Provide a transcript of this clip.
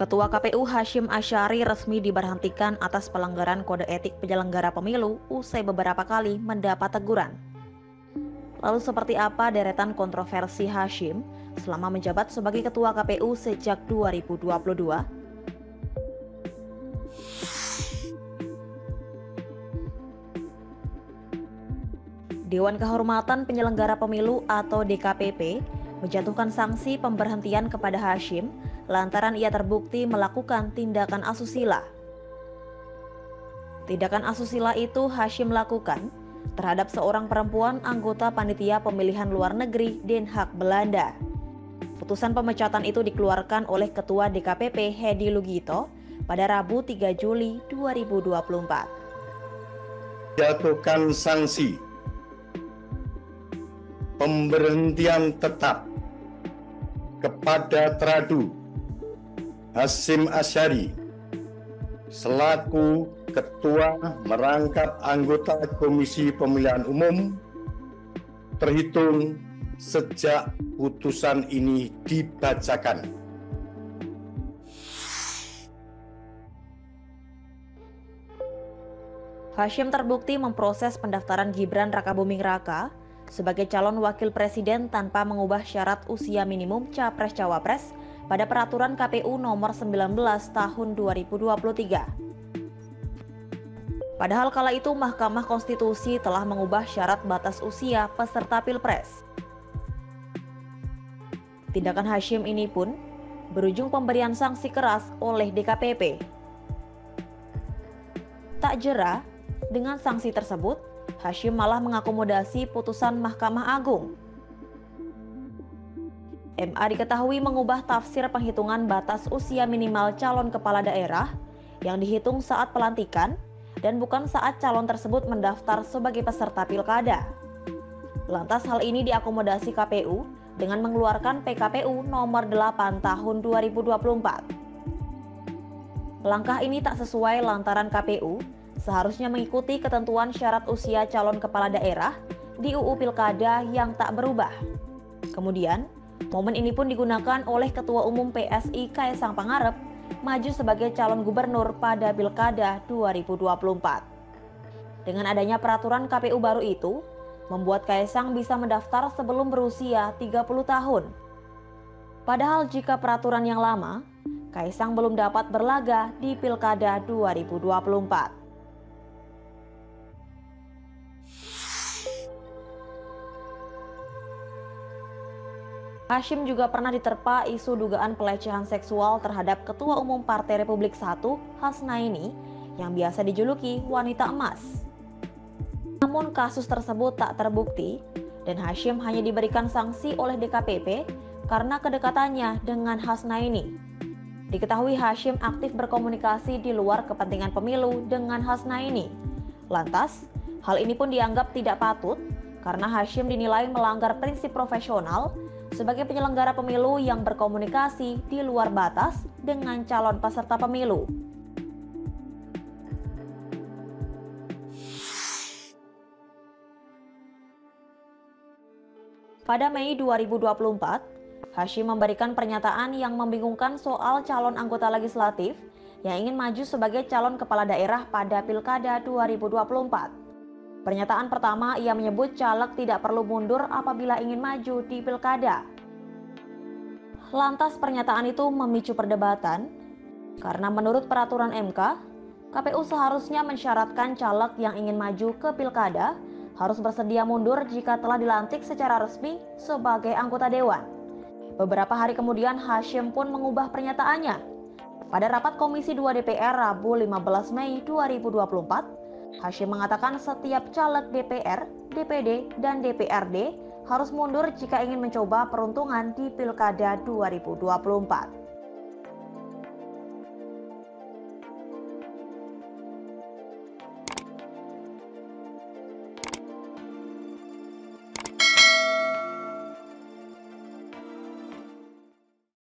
Ketua KPU Hashim Asyari resmi diberhentikan atas pelanggaran kode etik penyelenggara pemilu usai beberapa kali mendapat teguran. Lalu seperti apa deretan kontroversi Hashim selama menjabat sebagai Ketua KPU sejak 2022? Dewan Kehormatan Penyelenggara Pemilu atau DKPP menjatuhkan sanksi pemberhentian kepada Hashim lantaran ia terbukti melakukan tindakan asusila. Tindakan asusila itu Hashim lakukan terhadap seorang perempuan anggota panitia pemilihan luar negeri Den Haag Belanda. Putusan pemecatan itu dikeluarkan oleh Ketua DKPP Hedi Lugito pada Rabu 3 Juli 2024. Jatuhkan sanksi pemberhentian tetap kepada Tradu Hashim Asyari selaku Ketua merangkap anggota Komisi Pemilihan Umum terhitung sejak putusan ini dibacakan. Hashim terbukti memproses pendaftaran Gibran Rakabuming Raka sebagai calon wakil presiden tanpa mengubah syarat usia minimum Capres-Cawapres pada peraturan KPU nomor 19 tahun 2023. Padahal kala itu Mahkamah Konstitusi telah mengubah syarat batas usia peserta Pilpres. Tindakan Hashim ini pun berujung pemberian sanksi keras oleh DKPP. Tak jera, dengan sanksi tersebut, Hashim malah mengakomodasi putusan Mahkamah Agung. MA diketahui mengubah tafsir penghitungan batas usia minimal calon kepala daerah yang dihitung saat pelantikan dan bukan saat calon tersebut mendaftar sebagai peserta pilkada. Lantas hal ini diakomodasi KPU dengan mengeluarkan PKPU nomor 8 tahun 2024. Langkah ini tak sesuai lantaran KPU seharusnya mengikuti ketentuan syarat usia calon kepala daerah di UU Pilkada yang tak berubah. Kemudian, momen ini pun digunakan oleh Ketua Umum PSI Kaesang Pangarep maju sebagai calon gubernur pada Pilkada 2024. Dengan adanya peraturan KPU baru itu, membuat Kaesang bisa mendaftar sebelum berusia 30 tahun. Padahal jika peraturan yang lama, Kaesang belum dapat berlaga di Pilkada 2024. Hashim juga pernah diterpa isu dugaan pelecehan seksual terhadap Ketua Umum Partai Republik I, Hasnaini, yang biasa dijuluki wanita emas. Namun kasus tersebut tak terbukti dan Hashim hanya diberikan sanksi oleh DKPP karena kedekatannya dengan Hasnaini. Diketahui Hashim aktif berkomunikasi di luar kepentingan pemilu dengan Hasnaini. Lantas, hal ini pun dianggap tidak patut karena Hashim dinilai melanggar prinsip profesional sebagai penyelenggara pemilu yang berkomunikasi di luar batas dengan calon peserta pemilu. Pada Mei 2024, Hashim memberikan pernyataan yang membingungkan soal calon anggota legislatif yang ingin maju sebagai calon kepala daerah pada Pilkada 2024. Pernyataan pertama, ia menyebut caleg tidak perlu mundur apabila ingin maju di pilkada. Lantas pernyataan itu memicu perdebatan, karena menurut peraturan MK, KPU seharusnya mensyaratkan caleg yang ingin maju ke pilkada harus bersedia mundur jika telah dilantik secara resmi sebagai anggota dewan. Beberapa hari kemudian Hashim pun mengubah pernyataannya. Pada rapat Komisi 2 DPR Rabu 15 Mei 2024, Hashim mengatakan setiap caleg DPR, DPD, dan DPRD harus mundur jika ingin mencoba peruntungan di Pilkada 2024.